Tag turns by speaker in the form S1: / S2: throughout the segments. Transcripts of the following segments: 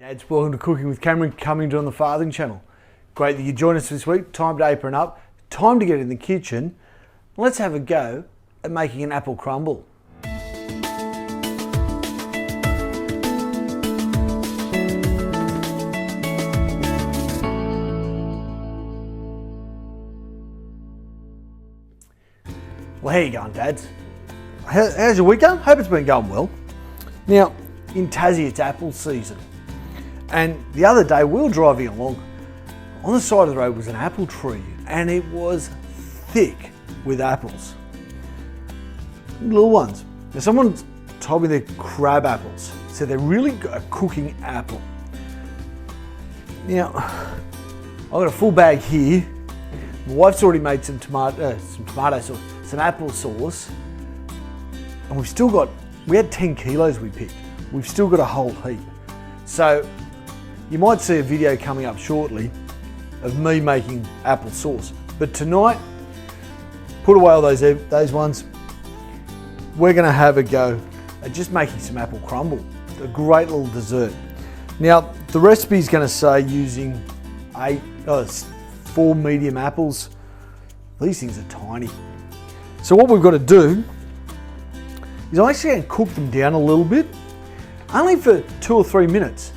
S1: Dads, welcome to Cooking with Cameron, coming to on the Farthing channel. Great that you joined us this week. Time to apron up, time to get in the kitchen. Let's have a go at making an apple crumble. Well, how you going, Dads? How's your week going? Hope it's been going well. Now, in Tassie, it's apple season. And the other day, we were driving along. On the side of the road was an apple tree, and it was thick with apples. Little ones. Now, someone told me they're crab apples, so they're really a cooking apple. Now, I've got a full bag here. My wife's already made some tomato sauce, some apple sauce, and we had 10 kilos we picked. We've still got a whole heap. So you might see a video coming up shortly of me making apple sauce. But tonight, put away all those ones. We're gonna have a go at just making some apple crumble, a great little dessert. Now, the recipe is gonna say using 4 medium apples. These things are tiny. So what we've got to do is I'm actually going to cook them down a little bit, only for 2 or 3 minutes.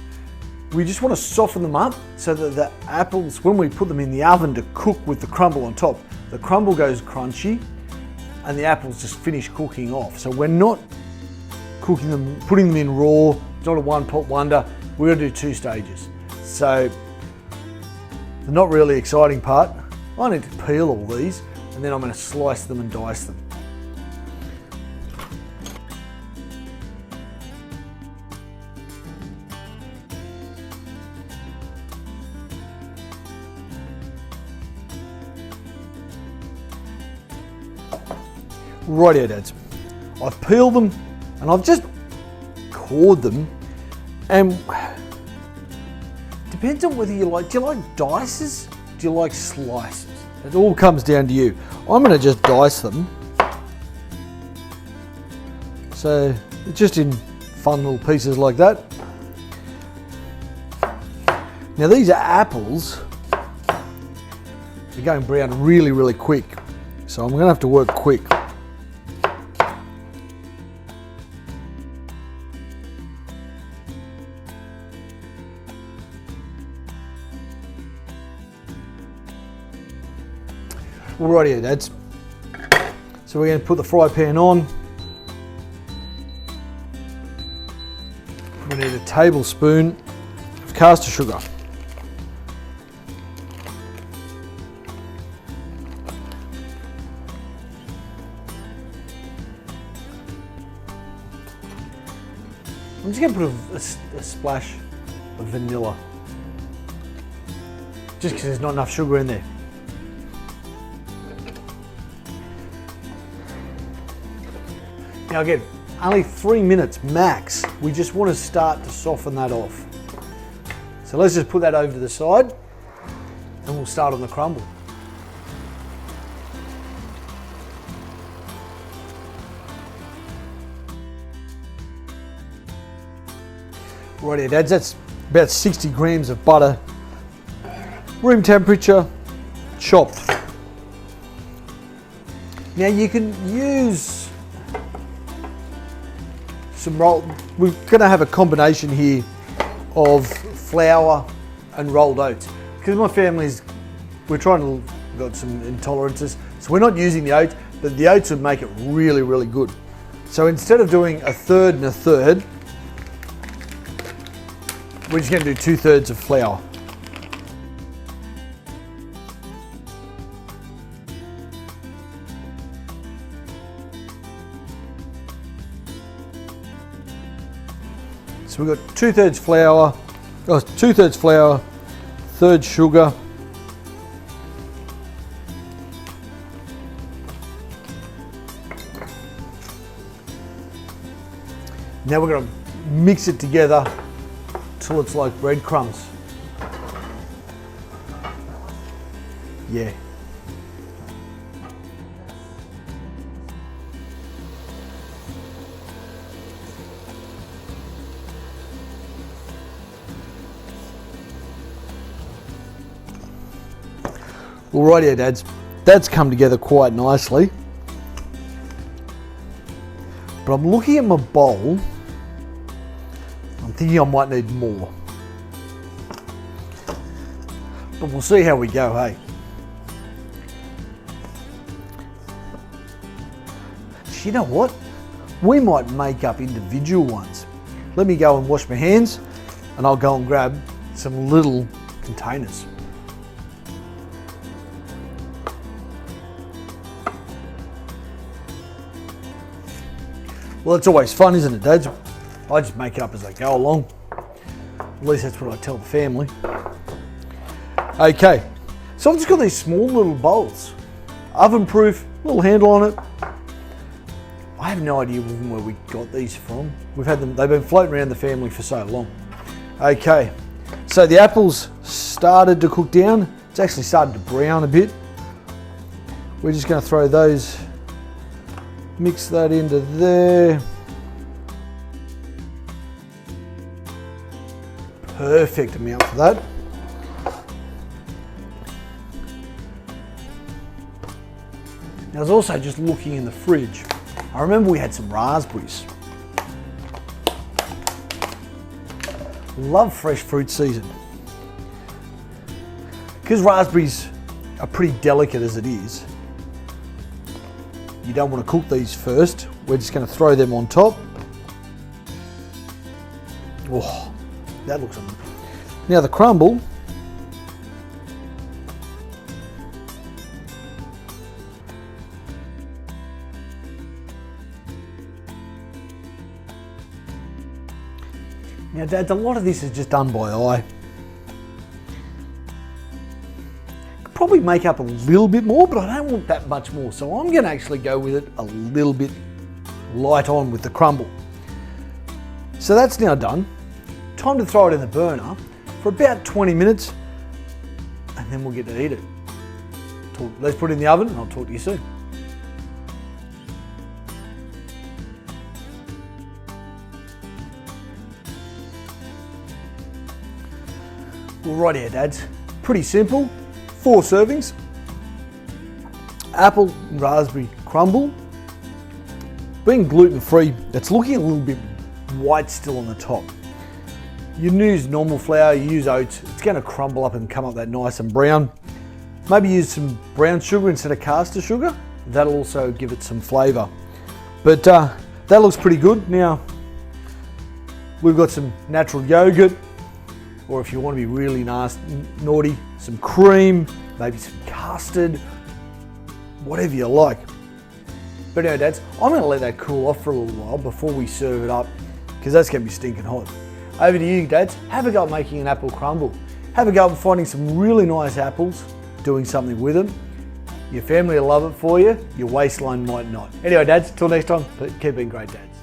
S1: We just want to soften them up so that the apples, when we put them in the oven to cook with the crumble on top, the crumble goes crunchy and the apples just finish cooking off. So we're not cooking them, putting them in raw. It's not a one-pot wonder. We're going to do 2 stages. So the not really exciting part, I need to peel all these and then I'm going to slice them and dice them. Rightio, Dads. I've peeled them and I've just cored them, and depends on whether do you like dices? Do you like slices? It all comes down to you. I'm going to just dice them. So just in fun little pieces like that. Now these are apples. They're going brown really, really quick. So I'm going to have to work quick. Alrighty, Dads. So we're going to put the fry pan on. We need a tablespoon of caster sugar. I'm just going to put a splash of vanilla, just because there's not enough sugar in there. Now again, only 3 minutes max. We just want to start to soften that off. So let's just put that over to the side and we'll start on the crumble. Righty, Dads, that's about 60 grams of butter, room temperature, chopped. Now you can use we're going to have a combination here of flour and rolled oats. Because my family's, we've got some intolerances, so we're not using the oats, but the oats would make it really, really good. So instead of doing a third and a third, we're just going to do 2/3 of flour. So we've got 2/3 flour, 2/3 flour, 1/3 sugar, now we're going to mix it together till it's like breadcrumbs. Yeah. Well, right here, Dads. That's come together quite nicely. But I'm looking at my bowl. I'm thinking I might need more. But we'll see how we go, hey? You know what? We might make up individual ones. Let me go and wash my hands and I'll go and grab some little containers. Well, it's always fun, isn't it, Dads? I just make it up as I go along. At least that's what I tell the family. Okay, so I've just got these small little bowls. Oven proof, little handle on it. I have no idea where we got these from. We've had them, they've been floating around the family for so long. Okay, so the apples started to cook down. It's actually started to brown a bit. We're just going to throw those, mix that into there. Perfect amount for that. Now I was also just looking in the fridge. I remember we had some raspberries. Love fresh fruit season. Because raspberries are pretty delicate as it is, you don't want to cook these first. We're just going to throw them on top. Oh, that looks amazing. Now the crumble. Now, Dads, a lot of this is just done by eye. Could probably make up a little bit more, but I don't want that much more. So I'm going to actually go with it a little bit light on with the crumble. So that's now done. Time to throw it in the burner for about 20 minutes, and then we'll get to eat it. Let's put it in the oven, and I'll talk to you soon. Well, right here, Dads. Pretty simple. 4 servings. Apple and raspberry crumble. Being gluten-free, it's looking a little bit white still on the top. You use normal flour, you use oats, it's going to crumble up and come up that nice and brown. Maybe use some brown sugar instead of caster sugar. That'll also give it some flavour. But that looks pretty good. Now, we've got some natural yogurt, or if you want to be really nasty, naughty, some cream, maybe some custard, whatever you like. But anyway, Dads, I'm going to let that cool off for a little while before we serve it up, because that's going to be stinking hot. Over to you, Dads. Have a go at making an apple crumble. Have a go at finding some really nice apples, doing something with them. Your family will love it for you, your waistline might not. Anyway, Dads, till next time, keep being great dads.